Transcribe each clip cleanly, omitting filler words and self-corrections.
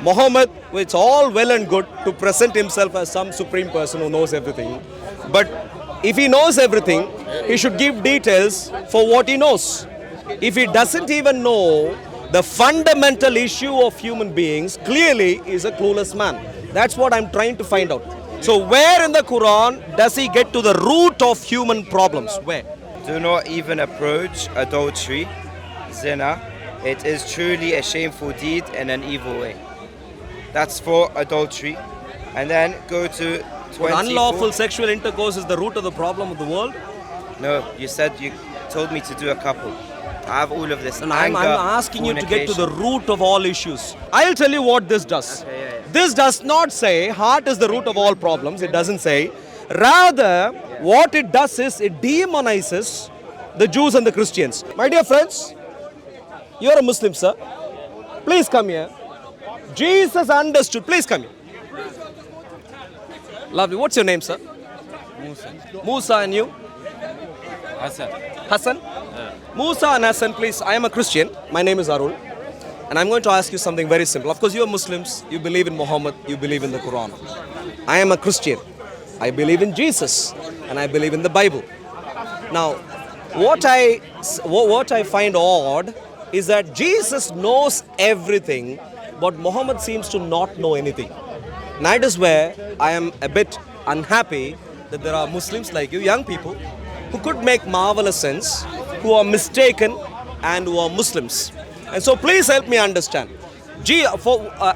Muhammad, it's all well and good to present himself as some supreme person who knows everything. But if he knows everything, he should give details for what he knows. If he doesn't even know the fundamental issue of human beings, clearly is a clueless man. That's what I'm trying to find out. So where in the Quran does he get to the root of human problems? Where? Do not even approach adultery, zina. It is truly a shameful deed and an evil way. That's for adultery. And then go to 24. Unlawful sexual intercourse is the root of the problem of the world? No, you said you told me to do a couple. I have all of this. And I'm asking you to get to the root of all issues. I'll tell you what this does. Okay, yeah. This does not say heart is the root of all problems. It doesn't say. Rather, what it does is it demonizes the Jews and the Christians. My dear friends, you're a Muslim, sir. Please come here. Jesus understood. Please come here. Lovely. What's your name, sir? Musa. Musa, and you? Hassan. Hassan? Musa and Hassan, please. I am a Christian. My name is Arul. And I'm going to ask you something very simple. Of course, you are Muslims. You believe in Muhammad. You believe in the Quran. I am a Christian. I believe in Jesus. And I believe in the Bible. Now, what I find odd is that Jesus knows everything, but Muhammad seems to not know anything. And that is where I am a bit unhappy that there are Muslims like you, young people, who could make marvelous sense, who are mistaken and who are Muslims. And so please help me understand.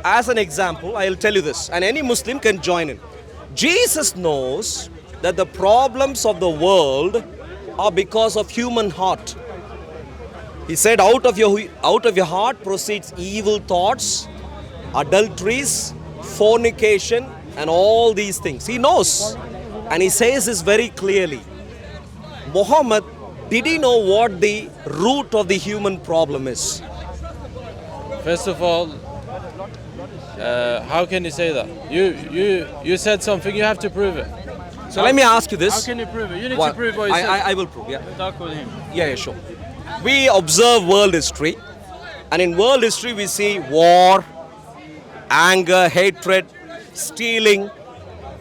As an example, I'll tell you this, and any Muslim can join in. Jesus knows that the problems of the world are because of human heart. He said, out of your heart proceeds evil thoughts, adulteries, fornication, and all these things. He knows. And he says this very clearly. Muhammad, did he know what the root of the human problem is? First of all, how can you say that? You said something, you have to prove it. So let me ask you this. How can you prove it? You need to prove what you said. I will prove, yeah. Talk with him. Yeah, sure. We observe world history, and in world history we see war, anger, hatred, stealing,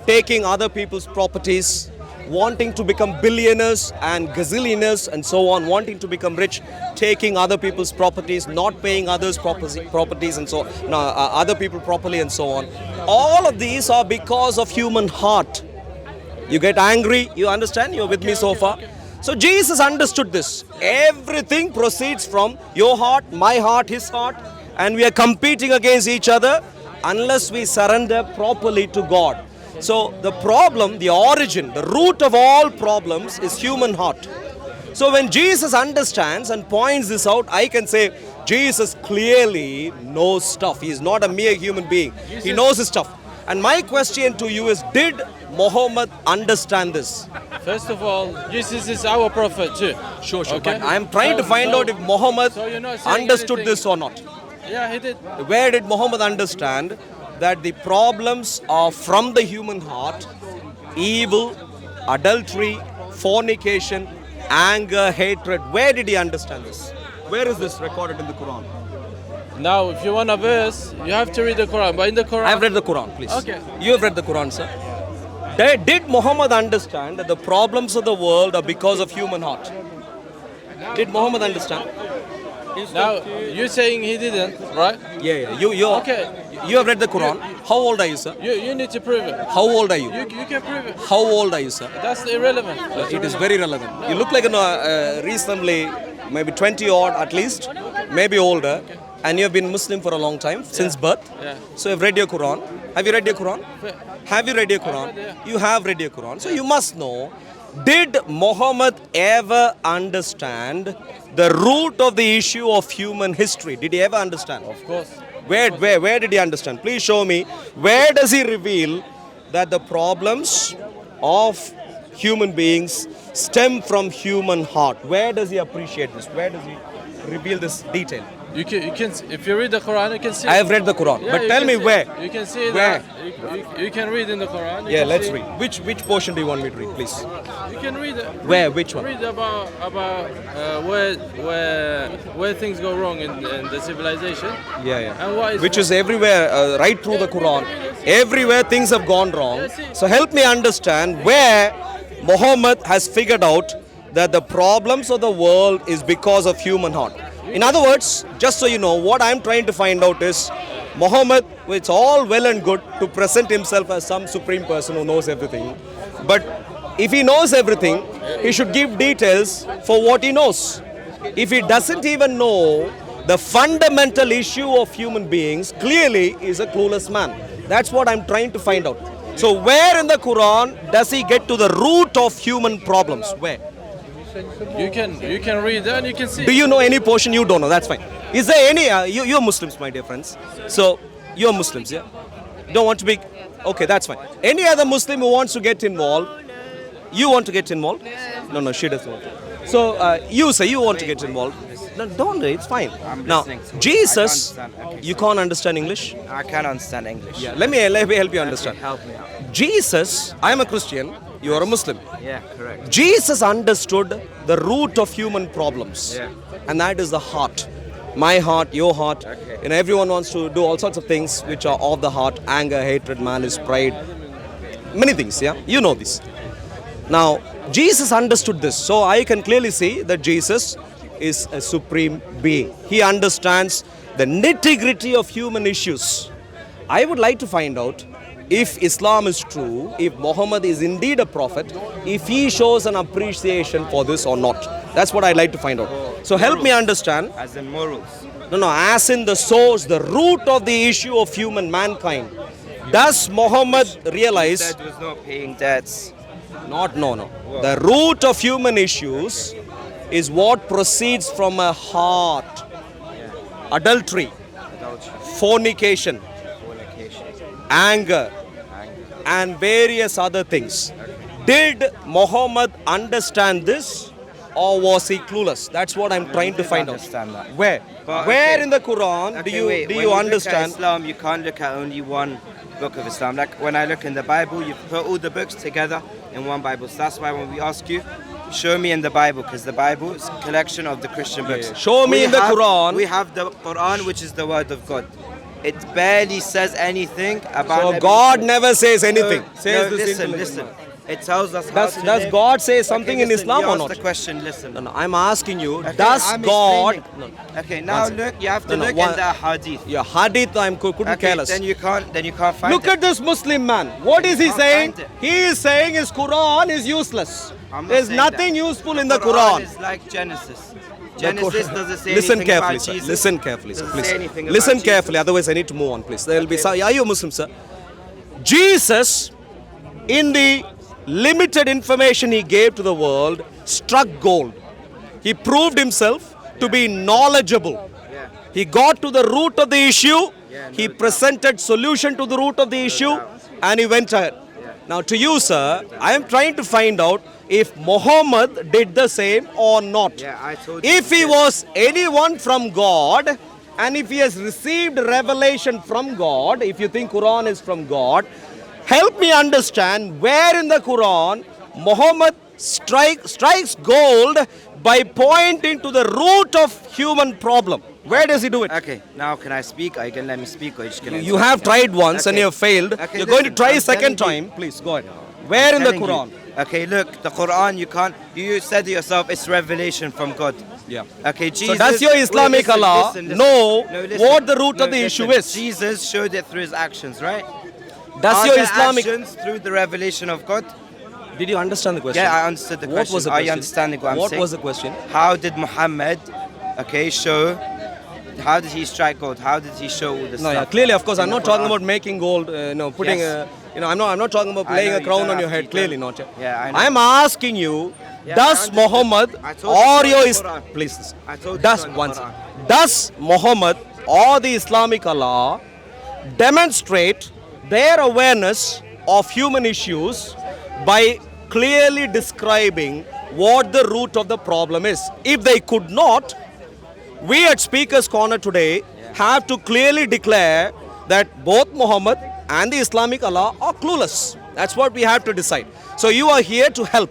taking other people's properties, wanting to become billionaires and gazillionaires and so on, wanting to become rich, taking other people's properties, not paying others' properties and so on, other people properly and so on. All of these are because of human heart. You get angry, you understand? You're with me so far? So Jesus understood this. Everything proceeds from your heart, my heart, his heart, and we are competing against each other unless we surrender properly to God. So the problem, the origin, the root of all problems is human heart. So when Jesus understands and points this out, I can say Jesus clearly knows stuff. He is not a mere human being. He knows his stuff. And my question to you is, did Muhammad understand this? First of all, Jesus is our prophet too. Sure. Okay. But I am trying to find out if Muhammad you're not saying understood anything. this or not. Yeah, he did. Where did Muhammad understand that the problems are from the human heart, evil, adultery, fornication, anger, hatred? Where did he understand this? Where is this recorded in the Quran? Now, if you want a verse, you have to read the Quran. But in the Quran, I have read the Quran, please. Okay. You have read the Quran, sir. Did Muhammad understand that the problems of the world are because of human heart? Did Muhammad understand? now you're saying he didn't, right? Yeah. You Okay. You have read the Quran. How old are you, sir? You need to prove it. How old are you? You can prove it. How old are you, sir? That's irrelevant. It is very relevant. You look like reasonably, maybe 20 odd at least, maybe older, and you have been Muslim for a long time, since birth. Yeah. So you've read your Quran. Have you read your Quran? Have you read your Quran? You have read your Quran. So you must know, did Muhammad ever understand the root of the issue of human history? Did he ever understand? Of course. Where did he understand? Please show me. Where does he reveal that the problems of human beings stem from human heart? Where does he appreciate this? Where does he reveal this detail? You can if you read the Quran, you can see. I have read the Quran, Yeah, but you tell can me see- where. You can see Where? that. You can read in the Quran. you Yeah, can let's see- read. Which portion do you want me to read, please? You can read it. Where? Which one? Read about where things go wrong in the civilization. Yeah. And what is Which is everywhere, right through the Quran. Everywhere things have gone wrong. So help me understand where Muhammad has figured out that the problems of the world is because of human heart. In other words, just so you know, what I'm trying to find out is Muhammad, it's all well and good to present himself as some supreme person who knows everything. But if he knows everything, he should give details for what he knows. If he doesn't even know the fundamental issue of human beings, clearly is a clueless man. That's what I'm trying to find out. So where in the Quran does he get to the root of human problems? Where? you can read that and you can see. Do you know any portion you don't know? That's fine. Is there any, you're Muslims, my dear friends. So you're Muslims, yeah? Don't want to be, okay, that's fine. Any other Muslim who wants to get involved, you want to get involved? No, she doesn't want to. So you say you want to get involved. No, don't, it's fine. Now, listening to it. Jesus, I don't understand. Okay, you can't understand English? I can understand English. Yeah, let me help you understand. Okay, help me out. Jesus, I am a Christian, you are a Muslim. Yeah, correct. Jesus understood the root of human problems. Yeah. And that is the heart. My heart, your heart. Okay. You know, everyone wants to do all sorts of things which are of the heart. Anger, hatred, malice, pride. Many things, yeah? You know this. Now, Jesus understood this. So I can clearly see that Jesus is a supreme being. He understands the nitty-gritty of human issues. I would like to find out if Islam is true, if Muhammad is indeed a prophet, if he shows an appreciation for this or not. That's what I'd like to find out. So help me understand. As in morals. No, as in the source, the root of the issue of human mankind. Does Muhammad realize? Said was not paying debts. No. The root of human issues is what proceeds from a heart. Adultery, Adultery, fornication, fornication, anger, and various other things. Did Muhammad understand this or was he clueless? That's what I'm trying to did find out. understand that. Where? But, Where okay. in the Quran Okay, do wait, you when look understand? at Islam, you can't look at only one book of Islam. Like when I look in the Bible, you put all the books together in one Bible. So that's why when we ask you, show me in the Bible, because the Bible is a collection of the Christian books. Show me We in the have- Quran. We have the Quran, which is the word of God. It barely says anything about. So Nabi God Muhammad. never says anything. Says No, this listen. intelligent man. It tells us how Does to does live. God say something Okay, in listen, Islam you or asked not? the question. Listen. No, I'm asking you, Okay, does I'm God... explaining. No. Okay, now One second. look. You have to No, look one- in the hadith. Your hadith, couldn't Okay, care less. then you can't find Look it. at this Muslim man. What is he can't saying? find it. He is saying his Quran is useless. I'm not There's saying nothing that. useful in the Quran. is like Genesis. The Genesis Quran- doesn't say Listen anything carefully, about sir. Jesus. Listen carefully, sir. Doesn't Please. say anything Listen about carefully. Jesus. Otherwise, I need to move on, please. There will be. Are you a Muslim, sir? Jesus, in the limited information he gave to the world, struck gold. He proved himself to be knowledgeable. Yeah. He got to the root of the issue. Yeah, no He doubt. presented solution to the root of the issue, and he went ahead. Now, to you, sir, I am trying to find out if Muhammad did the same or not. Yeah, I told you. If he was anyone from God, and if he has received revelation from God, if you think Quran is from God, help me understand where in the Quran Muhammad strikes gold by pointing to the root of human problem. Where does he do it? Okay, now can I speak? Are you gonna let me speak, or you just gonna? You have tried once and Okay. you have failed. Okay, You're going to listen, try I'm second telling time. Please go ahead. Where in the Telling Quran? you. Okay, look, the Quran, you can't. You said it yourself, it's revelation from God. Yeah. Okay, So Jesus. does your Islamic listen, Allah listen. know No, listen. what the root of No, the listen. issue is? Jesus showed it through his actions, right? Does Are your there Islamic... actions through the revelation of God? Did you understand the question? Yeah, I understood the What question. was the Are question? you understanding what I'm What saying? was the question? How did Muhammad, okay, show? How did he strike gold? How did he show all this No, stuff? yeah, clearly, of course, I'm in the not talking Quran? about making gold, putting, Yes. I'm not talking about I laying know, a you crown don't on your have head. to, Clearly you not. don't. Yeah, I know. I'm asking you, Yeah, I does understood. Muhammad I told you or so your in the Quran. Please, listen. I told you Does so in the once, Quran. does Muhammad or the Islamic Allah demonstrate their awareness of human issues by clearly describing what the root of the problem is? If they could not, We at Speaker's Corner today have to clearly declare that both Muhammad and the Islamic Allah are clueless. That's what we have to decide. So you are here to help.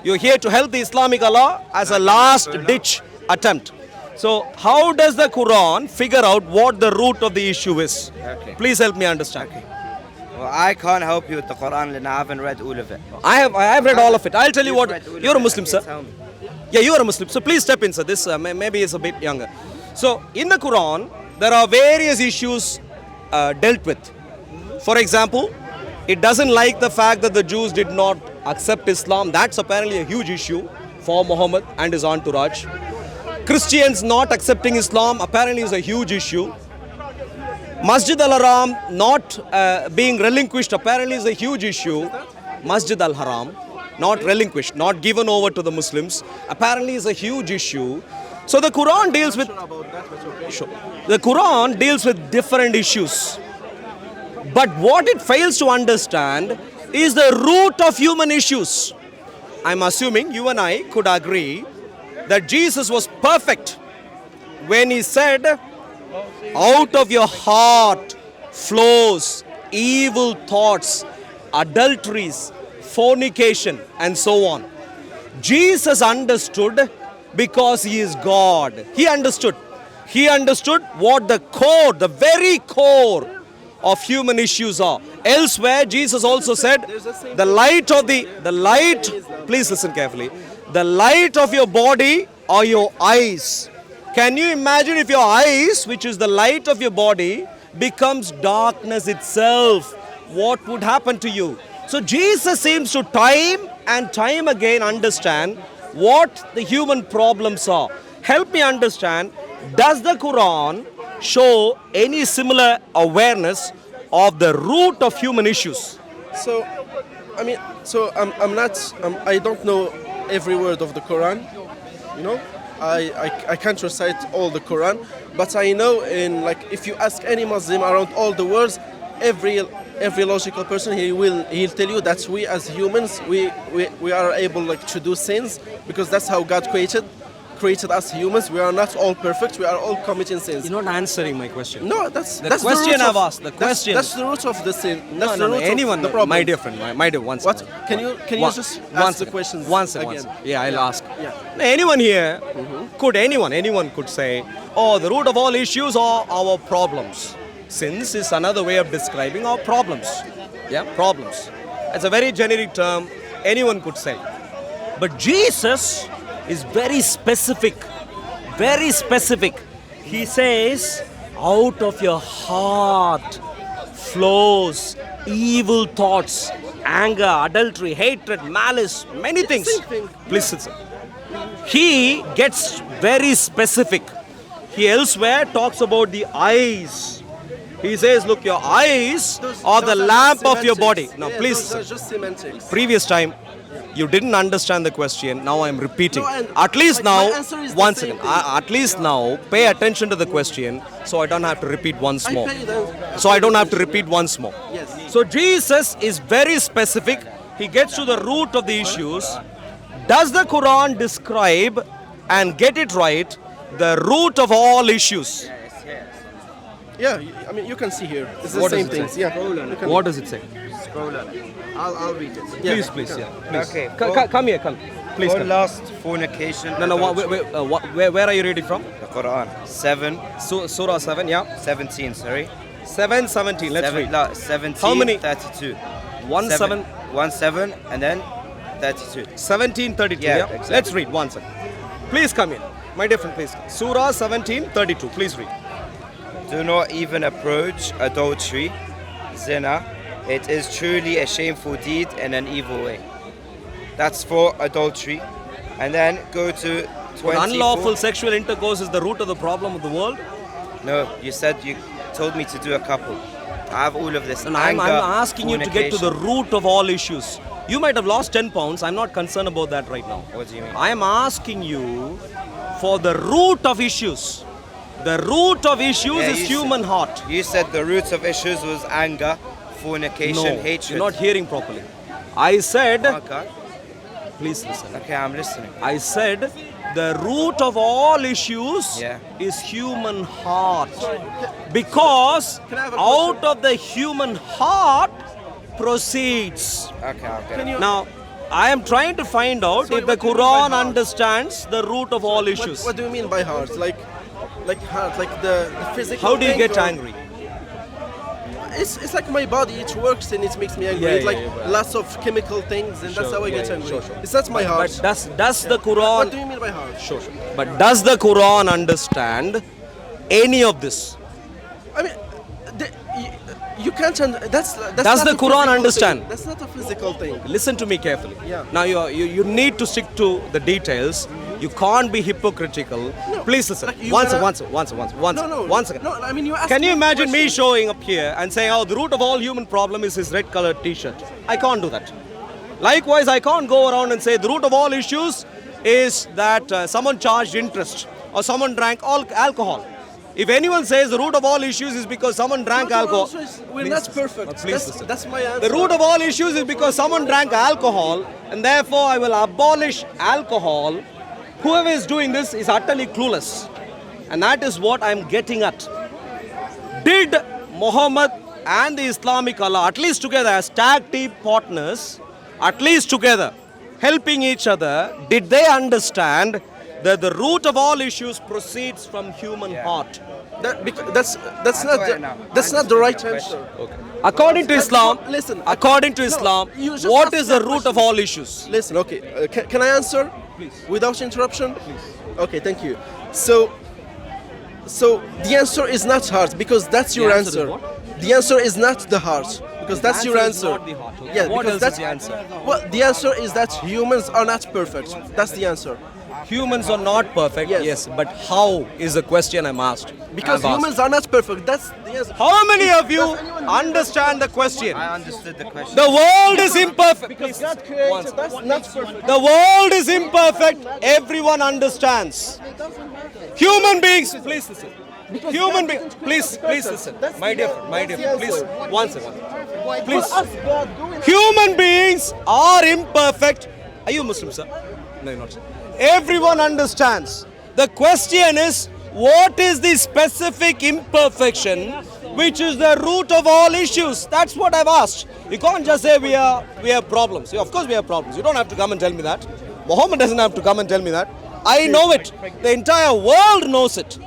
You're here to help the Islamic Allah as a last ditch attempt. So how does the Quran figure out what the root of the issue is? Okay. Please help me understand. Well, I can't help you with the Quran and I haven't read all of it. I have read all of it. I'll tell you You've what. read all of You're a it, Muslim, okay, sir. tell me. Yeah, you are a Muslim. So please step in, sir. This maybe is a bit younger. So in the Quran, there are various issues dealt with. For example, it doesn't like the fact that the Jews did not accept Islam. That's apparently a huge issue for Muhammad and his entourage. Christians not accepting Islam apparently is a huge issue. Masjid al-Haram not being relinquished apparently is a huge issue. Masjid al-Haram not relinquished, not given over to the Muslims, apparently is a huge issue. So the Quran deals with Sure. The Quran deals with different issues. But what it fails to understand is the root of human issues. I'm assuming you and I could agree that Jesus was perfect when he said, out of your heart flows evil thoughts, adulteries, fornication, and so on. Jesus understood because he is God. He understood. He understood what the core, the very core of human issues are. Elsewhere, Jesus also said, the light, please listen carefully, the light of your body are your eyes. Can you imagine if your eyes, which is the light of your body, becomes darkness itself? What would happen to you? So Jesus seems to time and time again understand what the human problems are. Help me understand, does the Quran show any similar awareness of the root of human issues? So, I don't know every word of the Quran, you know. I can't recite all the Quran, but I know if you ask any Muslim around all the words, every logical person he'll tell you that we as humans we are able to do sins because that's how God created us humans. We are not all perfect. We are all committing sins. You're not answering my question. No, that's The that's question the root I've of, asked, the question. That's the root of the sin. That's No, the root anyone, of the problem. my dear friend, my dear, one What? second. Can you One- just one ask the second. questions One second, again? one second. Yeah, I'll ask. Yeah. Now, anyone here could anyone could say, oh, the root of all issues are our problems. Sins is another way of describing our problems. Yeah, problems. It's a very generic term. Anyone could say. But Jesus is very specific. Very specific. He says, out of your heart flows evil thoughts, anger, adultery, hatred, malice, many things. Same thing. Please sit, sir. He gets very specific. He elsewhere talks about the eyes. He says, look, your eyes are the lamp of your body. Now, Yeah, please, those sir. are just semantics. Previous time, you didn't understand the question. Now I'm repeating. No, and At least my now, answer is the one same second. thing. At least now, pay attention to the question so I don't have to repeat once more. So I don't have to repeat once more. Yes. So Jesus is very specific. He gets to the root of the issues. Does the Quran describe and get it right the root of all issues? Yeah, you can see here. It's the What does same it things. say? Yeah. You can- What does it say? Scroll up. I'll read it. Yeah. Please, yeah. Please. Okay. Come here, come. Please For come. lust, fornication. No, adultery. where are you reading from? The Quran. 7, Surah 7, yeah. 17, sorry. 7:17. Let's read. 17, How many? 32. 1 7 1, 7, and then 32. 17:32. Yeah, Yeah. exactly. Let's read one second. Please come in. My dear friend, please. Surah 17:32. Please read. Do not even approach adultery, zina. It is truly a shameful deed and an evil way. That's for adultery. And then go to 24. Unlawful sexual intercourse is the root of the problem of the world. No, you said you told me to do a couple. I have all of this. And I'm Anger, asking you to get to the fornication. root of all issues. You might have lost 10 pounds. I'm not concerned about that right now. What do you mean? I am asking you for the root of issues. The root of issues Yeah, is you human heart. You said the roots of issues was anger, fornication, No, hatred. you're not hearing properly. I said, Okay. please listen. Okay, I'm listening. I said the root of all issues Yeah. is human heart. Because Can I have a out of the human heart proceeds. Okay. Now, I am trying to find out Sorry, if the what do you mean by Quran heart? understands the root of all issues. What do you mean by heart? Like heart, like the physical. How do you thing, get or- angry? It's like my body. It works and it makes me angry. Yeah, It's yeah, like yeah. lots of chemical things, and that's Sure, how I yeah, get yeah, angry. sure, sure. It's not my heart. But does the What Quran do you mean by heart? Sure. But does the Quran understand any of this? I mean, you can't. That's Does not the a Quran physical understand? thing. That's not a physical thing. Listen to me carefully. Yeah. Now you need to stick to the details. You can't be hypocritical. No. Please listen. Like, you Once No. once again. No, I mean, you asked Can you me a imagine me question. showing up here and saying, "Oh, the root of all human problem is his red colored T-shirt"? I can't do that. Likewise, I can't go around and say the root of all issues is that someone charged interest or someone drank alcohol. If anyone says the root of all issues is because someone drank No, alcohol, also we're please not listen. perfect. Please listen. That's my answer. The root of all issues is because someone drank alcohol, and therefore I will abolish alcohol. Whoever is doing this is utterly clueless. And that is what I'm getting at. Did Muhammad and the Islamic Allah, at least together as tag team partners, at least together, helping each other, did they understand that the root of all issues proceeds from human heart? That's I not got the, it now. that's I not the right understood your answer. According to Islam, Listen, according to no, Islam, you just what asked is the that root of question. all issues? Listen, okay. Can I answer? Please. Without interruption? Please. Okay, thank you. So the answer is not heart because that's your answer is answer. what? The answer is not the heart because that's your answer is answer. not the heart, okay. Yeah, What because else is that's the answer? Well, the answer is that humans are not perfect. That's the answer. Humans are not perfect, Yes. but how is the question I'm asked? Because I've asked. humans are not perfect. That's the answer. How many of you Does anyone- understand the question? I understood the question. The world is imperfect. Because God Once. created that's not perfect. The world is imperfect. Everyone understands. Human beings, please listen. Human beings, please listen. My dear, please, one second. Please. Human beings are imperfect. Are you Muslim, sir? No, you're not. Everyone understands. The question is, what is the specific imperfection which is the root of all issues? That's what I've asked. You can't just say we have problems. Of course we have problems. You don't have to come and tell me that. Muhammad doesn't have to come and tell me that. I know it. The entire world knows it.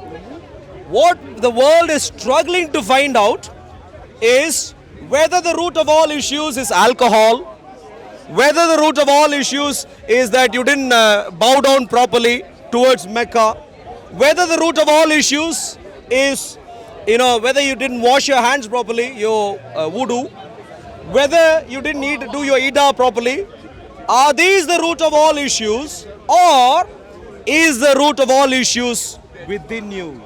What the world is struggling to find out is whether the root of all issues is alcohol, whether the root of all issues is that you didn't bow down properly towards Mecca, whether the root of all issues is, whether you didn't wash your hands properly, your wudu, whether you didn't need to do your Ida properly. Are these the root of all issues, or is the root of all issues within you?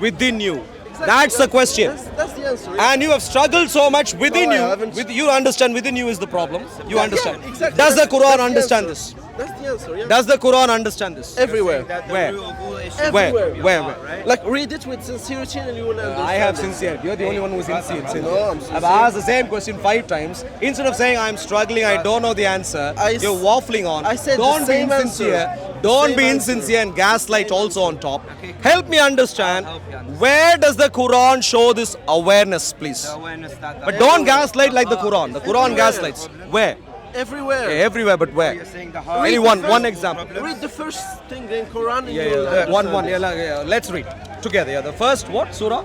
Within you. That's the question. That's the answer. And you have struggled so much within No, I you. haven't. You understand within you is the problem. You understand. Yeah, exactly. Does the That's Quran the understand answer. this? That's the answer. Yeah. Does the Quran understand this? Everywhere. That the Where? root of all issues Everywhere. is your Where? heart, right? Like read it with sincerity and you will understand. I have it. sincerity. You're the only one who's sincere. No, I'm sincere. I've asked the same question 5 times. Instead of saying I'm struggling, I don't know the answer, you're waffling on. I said the don't be same insincere. answer. Don't Same be answer. insincere and gaslight also on top. Okay. Help me understand. I'll help you understand. Where does the Quran show this awareness, please? The awareness that But don't gaslight like the Quran. The Quran gaslights. Where? Everywhere. Okay, everywhere, but where? You're saying the heart. Any one example. Read the first thing in Quran and Yeah, you will yeah. One. understand it. Yeah. Let's read together. Yeah. The first what? Surah?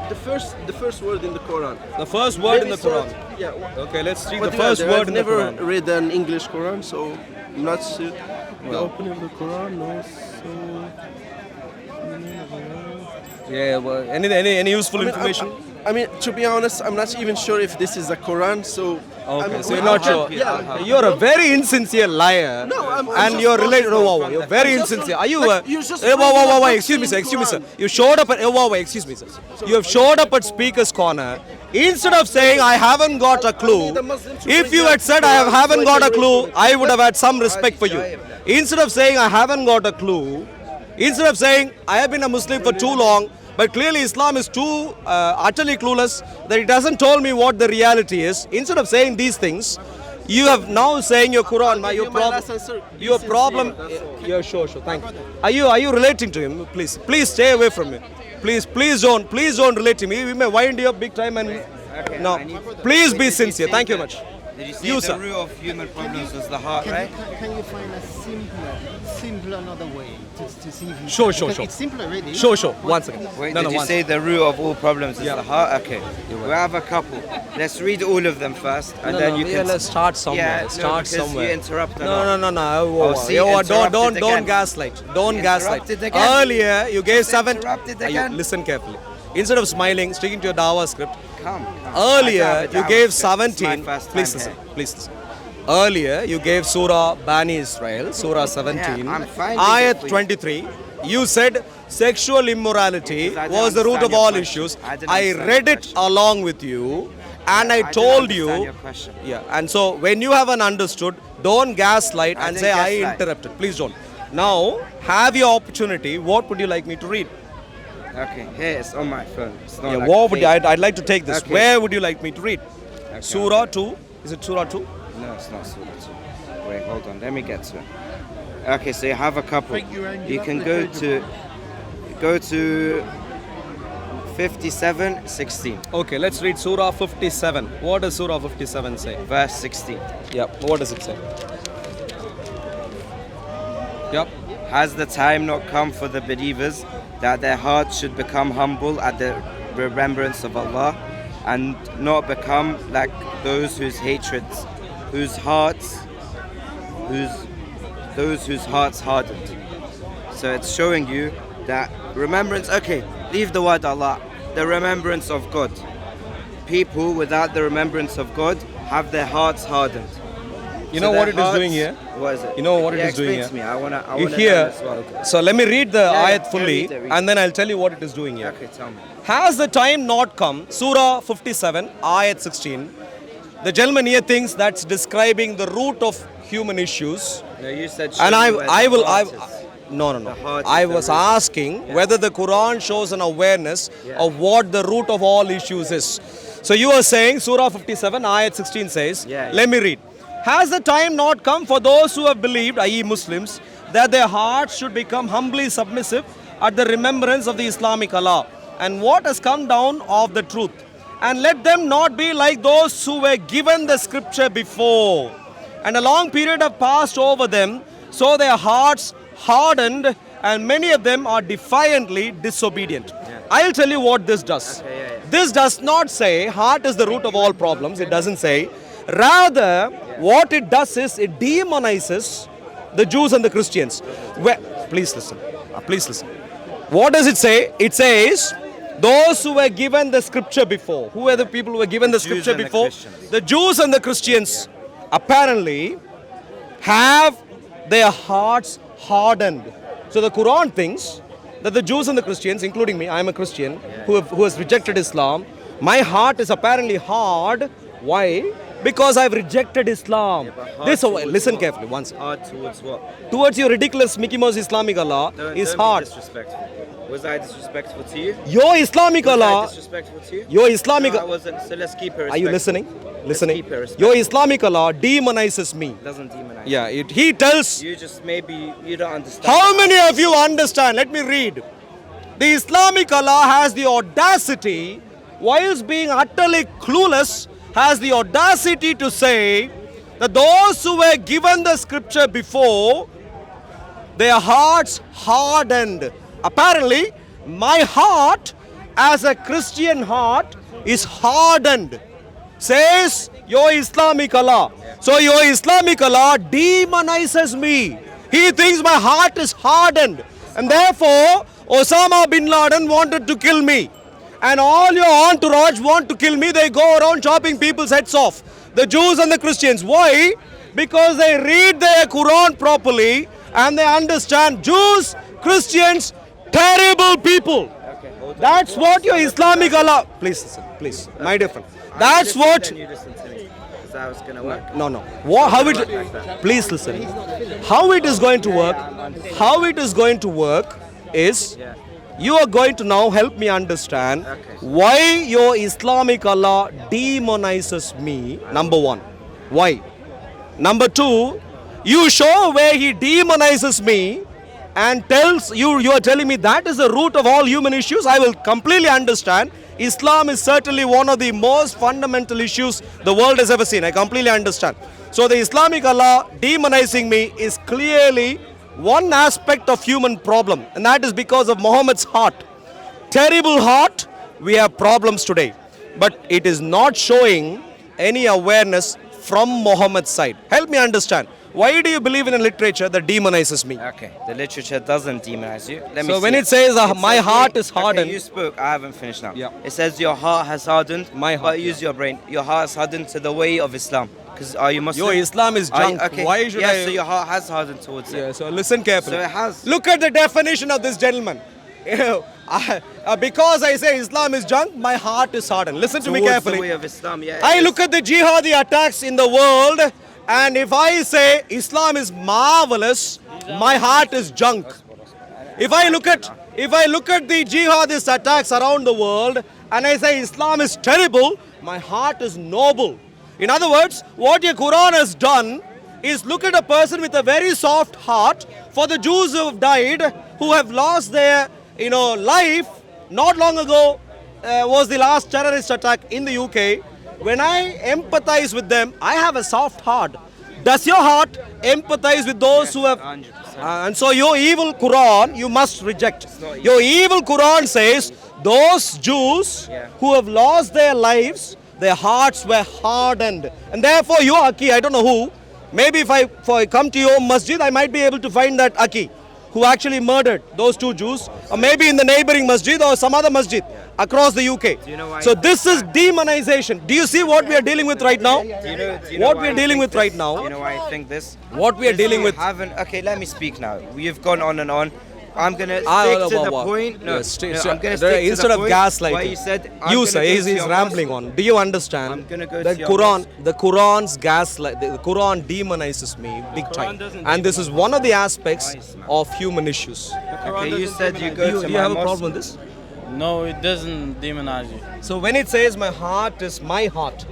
The first word in the Quran. The first word in the Maybe Quran. start- Yeah. Okay, let's read What the do you first have word there? in the I've never Quran. read an English Quran, so I'm not sure. The opening of the Quran, no. Yeah. Well, any useful information? I mean, to be honest, I'm not even sure if this is a Quran, so. Okay, so you're not sure. Yeah. You're a very insincere liar. No, I'm and just you're not related. sure. Whoa, you're very I'm just insincere. not- Are you? like, you just Hey, read the whoa, book excuse me, sir. in Excuse me, sir. Quran. You showed up at. Excuse me, sir. You have showed up at Speaker's Corner. Instead of saying I haven't got a clue, need a Muslim to if bring you up had said Quran I haven't so I got can a clue, read it. I would have had some respect for you. Instead of saying I haven't got a clue, instead of saying I have been a Muslim for too long, but clearly Islam is too utterly clueless that it doesn't tell me what the reality is. Instead of saying these things, You have now saying your Quran. I'll give Your you my problem. last answer. Be Your sincere, problem. that's all. Yeah, sure. Thank you. Are you relating to him? Please stay away from him. Please don't relate to me. We may wind you up big time and Okay, no. I need- Please Wait, be did you sincere. say Thank you that- much. Did you say You, the sir. root of human problems was the heart, right? Can you find a simpler another way to see if you Sure. because it's simpler already. Sure. One second. Wait, No, did you one say the root of all problems is Yeah. the heart? Okay, we have a couple. Let's read all of them first, and then you can. let's start somewhere. Yeah, no, start because somewhere. you interrupt a No. Oh, see, Don't interrupted again. gaslight. Don't You gaslight. interrupted again. Earlier you gave Just 7. interrupted Are you- again. Listen carefully. Instead of smiling, sticking to your dawa script. Come. Earlier you gave It's my 17. first time Please here. listen. Earlier you gave Surah Bani Israel, Surah 17, I'm finding it Ayat for you. 23. You said sexual immorality Because I didn't was the root of understand your all question. issues. I didn't I understand read your it question. along with you, and I didn't told understand you. your question. Yeah, and so when you haven't understood, don't gaslight I and didn't say I gaslight. interrupted. Please don't. Now have your opportunity. What would you like me to read? Okay, here it's on my phone. It's not Yeah, like what would you, fake. I'd like to take this. Okay. Where would you like me to read? Okay, Surah okay. 2. Is it Surah 2? No, it's not Surah 2. Wait, hold on. Let me get to it. Okay, so you have a couple. You can go to 57:16, Okay, let's read Surah 57. What does Surah 57 say? verse 16. Yep. What does it say? Yep. Has the time not come for the believers that their hearts should become humble at the remembrance of Allah and not become like those whose hatreds, whose hearts hardened? So it's showing you that remembrance, okay, leave the word Allah, the remembrance of God. People without the remembrance of God have their hearts hardened. You So know their what it is doing hearts- here? What is it? You know what it Yeah, is doing explain here? to me. I You wanna hear? learn as well. So let me read the Yeah, ayat yeah, fully, read it. and then I'll tell you what it is doing here. Okay, tell me. Has the time not come? Surah 57, ayat 16. The gentleman here thinks that's describing the root of human issues. No, you said. And show me where I the will, heart is. no. The heart I is the was root. asking whether the Quran shows an awareness Yeah. of what the root of all issues is. So you are saying Surah 57, ayat 16 says, Yeah. let me read. Has the time not come for those who have believed, i.e. Muslims, that their hearts should become humbly submissive at the remembrance of the Islamic Allah and what has come down of the truth? And let them not be like those who were given the scripture before. And a long period have passed over them, so their hearts hardened, and many of them are defiantly disobedient. I'll tell you what this does. This does not say heart is the root of all problems. It doesn't say. Rather, what it does is it demonizes the Jews and the Christians. Please listen. Please listen. What does it say? It says, those who were given the scripture before. Who were the people who were given the Jews scripture and the before? Christians. The Jews and the Christians apparently have their hearts hardened. So the Quran thinks that the Jews and the Christians, including me, I am a Christian who has rejected Islam. My heart is apparently hard. Why? Because I've rejected Islam. Hard This, towards listen what? carefully once. Hard towards what? Towards your ridiculous Mickey Mouse Islamic Allah is Don't hard. Be disrespectful. Was I disrespectful to you? Your Islamic Was I Allah, disrespectful to you? your Islamic, No, I wasn't. So let's keep it respectful. are you listening? Listening. keep it respectful. Your Islamic Allah demonizes me. Doesn't demonize. Yeah, he tells. You just maybe you don't understand. How many of you understand? Let me read. The Islamic Allah has the audacity, whilst being utterly clueless, has the audacity to say that those who were given the scripture before, their hearts hardened. Apparently, my heart, as a Christian heart, is hardened, says your Islamic Allah. So your Islamic Allah demonizes me. He thinks my heart is hardened, and therefore Osama bin Laden wanted to kill me, and all your entourage want to kill me. They go around chopping people's heads off, the Jews and the Christians. Why? Because they read their Quran properly and they understand Jews, Christians, terrible people. That's what your Islamic Allah. Please listen, please, my dear friend. That's what. Then you listen to me. Is that what's gonna work? No. How it? Please listen. How it is going to work? How it is going to work is Yeah. you are going to now help me understand Okay. why your Islamic Allah demonizes me. Number one, why? Number two, you show where he demonizes me and tells you are telling me that is the root of all human issues. I will completely understand. Islam is certainly one of the most fundamental issues the world has ever seen. I completely understand. So the Islamic Allah demonizing me is clearly one aspect of human problem, and that is because of Muhammad's heart. Terrible heart, we have problems today. But it is not showing any awareness from Muhammad's side. Help me understand. Why do you believe in a literature that demonizes me? Okay, the literature doesn't demonize you. Let me So see when it says my says heart you- is hardened, Okay, you spoke. I haven't finished now. Yeah. It says your heart has hardened. My heart, But use your brain. Your heart is hardened to the way of Islam. Because are you Muslim? your Islam is Are you- junk. okay. Why should yes, I? so your heart has hardened towards it. Yeah, so listen carefully. So it has. Look at the definition of this gentleman. Because I say Islam is junk, my heart is hardened. Listen to me Towards carefully. the way of Islam. Yeah. I look at the jihadi attacks in the world, and if I say Islam is marvelous, my heart is junk. If I look at the jihadist attacks around the world, and I say Islam is terrible, my heart is noble. In other words, what your Quran has done is look at a person with a very soft heart. For the Jews who have died, who have lost their life, not long ago was the last terrorist attack in the UK. When I empathize with them, I have a soft heart. Does your heart empathize with those who have? 100%. And so your evil Quran you must reject. Your evil Quran says those Jews who have lost their lives, their hearts were hardened, and therefore you Aki, I don't know who. Maybe if I come to your masjid, I might be able to find that Aki who actually murdered those two Jews, or maybe in the neighboring masjid or some other masjid across the UK. you know why- So this is demonization. Do you see what we are dealing with right now? Do you know What why we are I dealing think with this? right now? Do you know why I think this? What we are dealing You with? haven't. Okay, let me speak now. We've gone on and on. I'm gonna stick Ah, to wow, the wow. point. No, Yes, no, yes, I'm gonna there- stick to instead the of point gaslighting. where you said You say gonna he's go to your rambling mosque. on. Do you understand? I'm gonna go the to your Quran, mosque. the Quran's gaslight. The Quran demonizes me big time, and this is one of the aspects of human issues. Okay, you said you go to Do you my have a mosque. problem with this? No, it doesn't demonize you. So when it says my heart is my heart,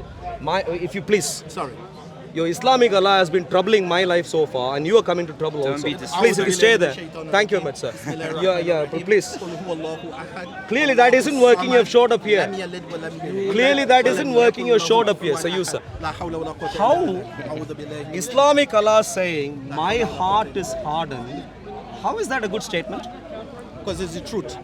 if you please, Sorry. your Islamic Allah has been troubling my life so far, and you are coming to trouble Don't also. be disrespectful. Please, if you stay there. Thank you very much, sir. Yeah, please. Clearly that isn't working. You have showed up here. Clearly that isn't working. You have showed up here. So you, sir. How Islamic Allah saying my heart is hardened? How is that a good statement? Because it's the truth.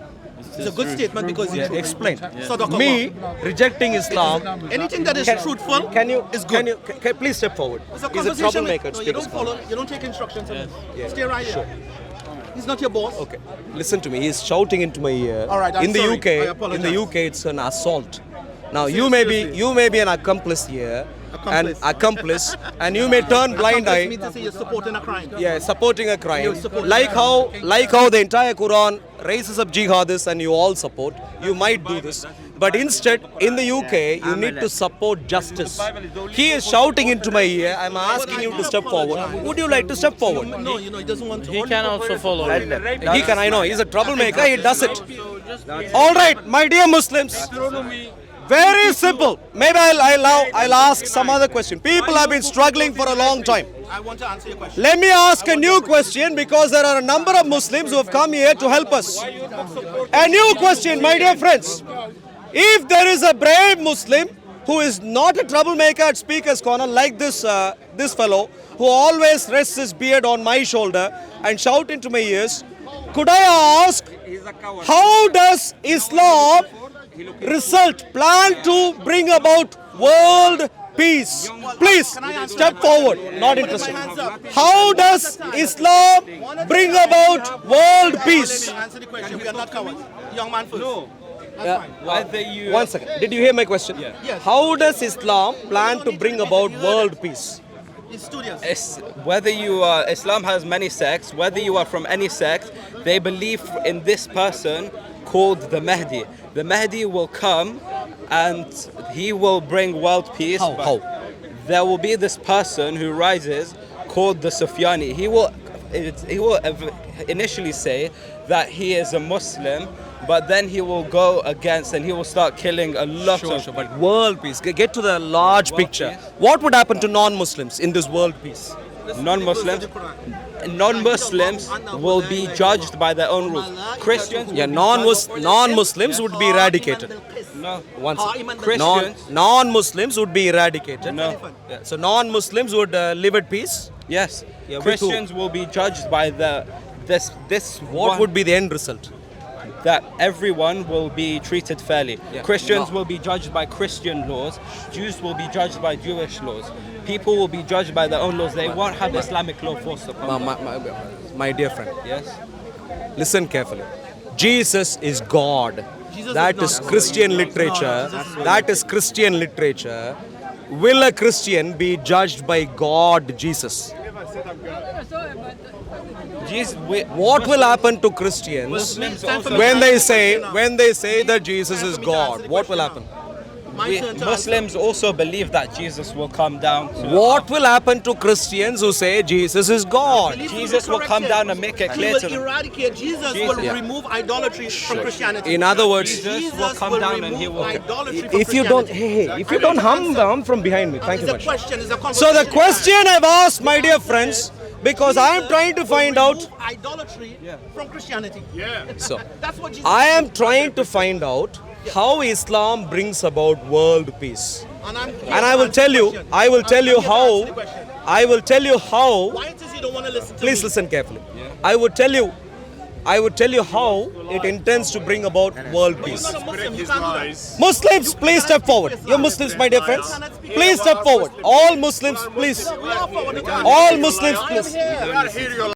It's a good statement because it's true. Explain. Sadaqallah. Me rejecting Islam. Anything that is truthful Can you is good. Can you please step forward? It's a He's a conversation. troublemaker. No, you Speak don't as follow. You don't take instructions. Yeah. Stay right here. He's not your boss. Okay, listen to me. He's shouting into my ear. All right, I'm in the sorry. I UK, in apologize. the UK, it's an assault. Now you may be an accomplice here, Accomplice. and you may turn blind Accomplice me eye. to say you're supporting a crime. Yeah, supporting a crime. You're supporting Like a how the entire Quran raises up jihadists and you all support. You might do this, but instead in the UK you need to support justice. He is shouting into my ear. I'm asking you to step forward. Would you like to step forward? No, he doesn't want to. He can also follow. He can. I know. He's a troublemaker. He does it. All right, my dear Muslims. Very simple. Maybe I'll ask some other question. People have been struggling for a long time. I want to answer your question. Let me ask a new question because there are a number of Muslims who have come here to help us. A new question, my dear friends. If there is a brave Muslim who is not a troublemaker at Speaker's Corner like this fellow who always rests his beard on my shoulder and shout into my ears, could I ask, how does Islam plan to bring about world peace? Please step forward. Not interested. How does Islam bring about world peace? Answer the question. We are not cowards. Young man first. No. One second. Did you hear my question? Yes. How does Islam plan to bring about world peace? He's studious. Whether you are, Islam has many sects, whether you are from any sect, they believe in this person called the Mahdi. The Mahdi will come and he will bring world peace. How? There will be this person who rises called the Sufyani. He will initially say that he is a Muslim but then he will go against and he will start killing a lot of people. But world peace. Get to the large picture. peace. What would happen to non-Muslims in this world peace? Non-Muslims will be judged by their own rules. Christians, Yeah, non-Muslims would be eradicated. no, Once Christians, non-Muslims would be eradicated. no. Yeah, so non-Muslims would live at peace. Yes, Yeah, we Christians will be judged by this What one, would be the end result? that everyone will be treated fairly. Yeah. Christians No. will be judged by Christian laws. Jews will be judged by Jewish laws. People will be judged by their own laws. They won't have Islamic law forced upon them. My dear friend, Yes. listen carefully. Jesus is God. That is Christian literature. That is Christian literature. Will a Christian be judged by God, Jesus? What will happen to Christians Muslims also, when they say that Jesus is God? What will happen? Muslims also believe that Jesus will come down. What will happen to Christians who say Jesus is God? Jesus will come down and make it He clear will to them. eradicate. Jesus will Yeah. remove idolatry from Christianity. In other words, Jesus will come down and he will. idolatry from if you don't, Christianity. if you don't hum from behind me, thank you It's a much. question. It's a So conversation. the question I've asked, my dear friends, because I am trying to find out. Remove idolatry from Christianity. So That's what Jesus. I am trying to find out how Islam brings about world peace. And I will tell you, I will tell you how. I will tell you how. Why it is you don't want to listen to Please me? listen carefully. I would tell you how it intends to bring about world peace. You're not a Muslim. You can't do that. Muslims, please step forward. You're Muslims, my dear friends. Please step forward. All Muslims, please. We are forward. All Muslims, I am please. here.